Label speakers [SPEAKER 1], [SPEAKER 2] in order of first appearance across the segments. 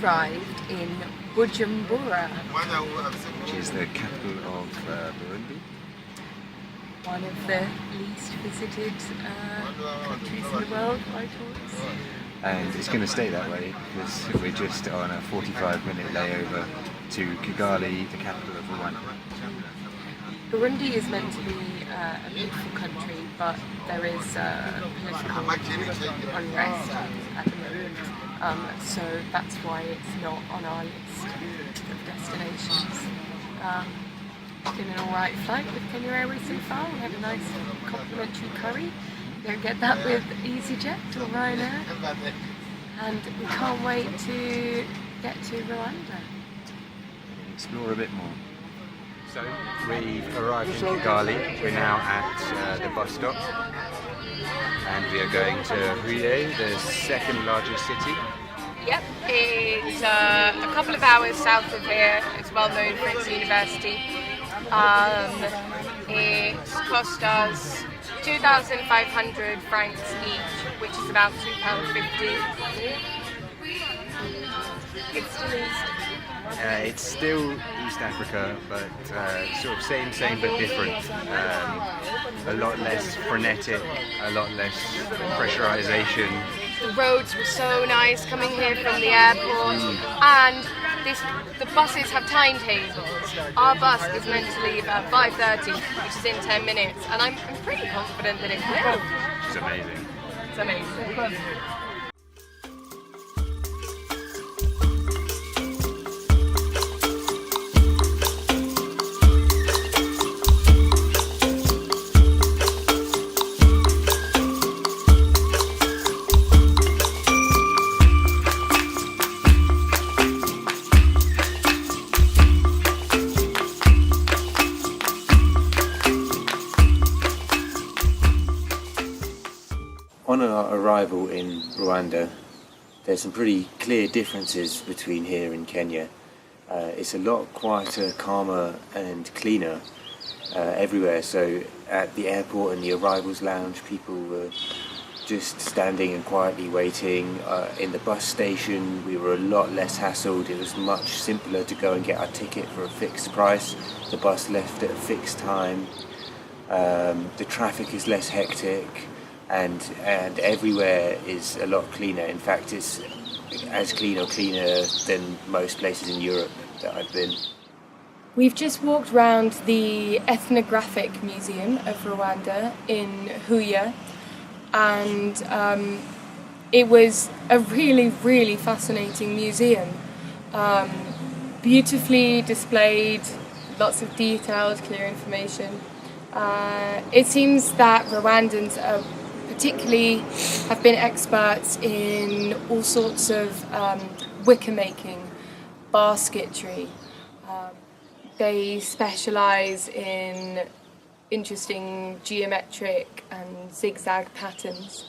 [SPEAKER 1] arrived in Bujumbura,
[SPEAKER 2] which is the capital of Burundi.
[SPEAKER 1] One of the least visited countries in the world by tourists.
[SPEAKER 2] And it's going to stay that way because we're just on a 45-minute layover to Kigali, the capital of Rwanda.
[SPEAKER 1] Burundi is meant to be a beautiful country, but there is political unrest at the moment, so that's why it's not on our list of destinations. It's been an alright flight with Kenya Airways so far. We had a nice complimentary curry. You don't get that with EasyJet or Ryanair. And we can't wait to get to Rwanda.
[SPEAKER 2] Explore a bit more. So we've arrived in Kigali. We're now at the bus stop and we are going to Huye, the second largest city.
[SPEAKER 1] Yep, it's a couple of hours south of here. It's well known for its university. It cost us 2,500 francs each, which is about £2.50. It's still East.
[SPEAKER 2] It's still East Africa, but sort of same but different. A lot less frenetic, a lot less pressurization.
[SPEAKER 1] The roads were so nice coming here from the airport, and the buses have timetables. Our bus is meant to leave at 5:30, which is in 10 minutes, and I'm pretty confident that it will.
[SPEAKER 2] It's amazing.
[SPEAKER 1] It's amazing.
[SPEAKER 3] On our arrival in Rwanda, there's some pretty clear differences between here and Kenya. It's a lot quieter, calmer and cleaner everywhere. So at the airport and the arrivals lounge, people were just standing and quietly waiting. In the bus station, we were a lot less hassled. It was much simpler to go and get our ticket for a fixed price. The bus left at a fixed time. The traffic is less hectic. And everywhere is a lot cleaner. In fact, it's as clean or cleaner than most places in Europe that I've been.
[SPEAKER 1] We've just walked around the Ethnographic Museum of Rwanda in Huye, and it was a really fascinating museum. Beautifully displayed, lots of detailed, clear information. It seems that Rwandans particularly have been experts in all sorts of wicker making, basketry. They specialise in interesting geometric and zigzag patterns,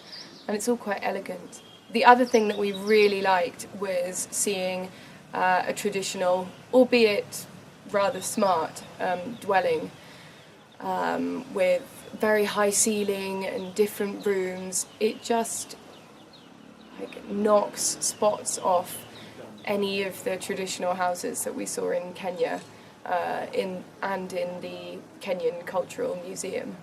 [SPEAKER 1] and it's all quite elegant. The other thing that we really liked was seeing a traditional, albeit rather smart, dwelling with very high ceiling and different rooms. It just knocks spots off any of the traditional houses that we saw in Kenya in the Kenyan Cultural Museum.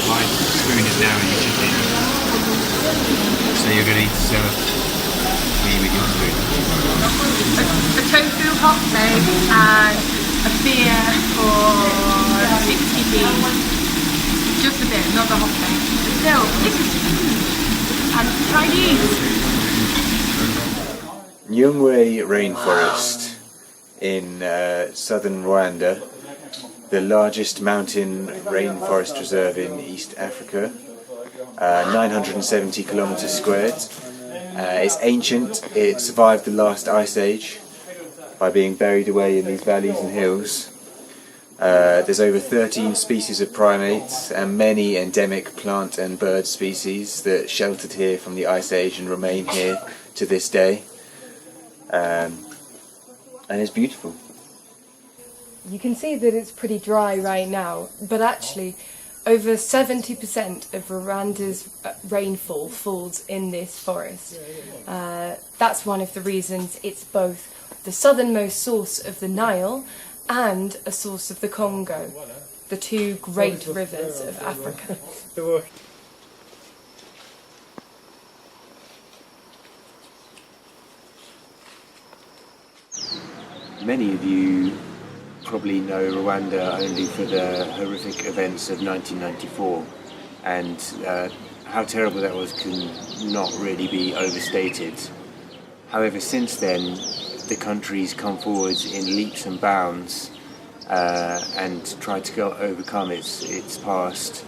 [SPEAKER 2] My spoon is now in your chicken, so you're going to need to serve me with your spoon.
[SPEAKER 1] A tofu hot plate and a beer for 60p. Just a bit, not the hot plate. But still, this is huge. And Chinese.
[SPEAKER 3] Nyungwe Rainforest in southern Rwanda, the largest mountain rainforest reserve in East Africa, 970 kilometers squared. It's ancient. It survived the last ice age by being buried away in these valleys and hills. There's over 13 species of primates and many endemic plant and bird species that sheltered here from the ice age and remain here to this day. And it's beautiful.
[SPEAKER 1] You can see that it's pretty dry right now, but actually over 70% of Rwanda's rainfall falls in this forest. That's one of the reasons it's both the southernmost source of the Nile and a source of the Congo, the two great rivers of Africa.
[SPEAKER 3] Many of you probably know Rwanda only for the horrific events of 1994, and how terrible that was can not really be overstated. However, since then, the country's come forward in leaps and bounds and tried to overcome its past.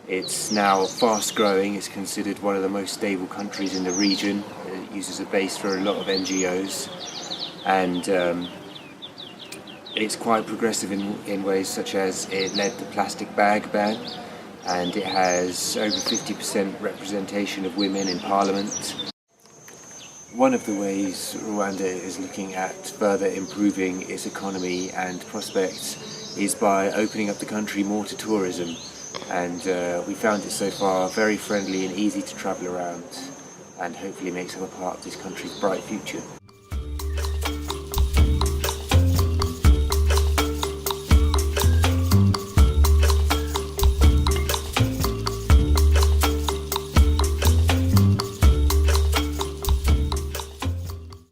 [SPEAKER 3] It's now fast growing. It's considered one of the most stable countries in the region. It uses a base for a lot of NGOs, and it's quite progressive in ways such as it led the plastic bag ban, and it has over 50% representation of women in parliament. One of the ways Rwanda is looking at further improving its economy and prospects is by opening up the country more to tourism, and we found it so far very friendly and easy to travel around, and hopefully makes up a part of this country's bright future.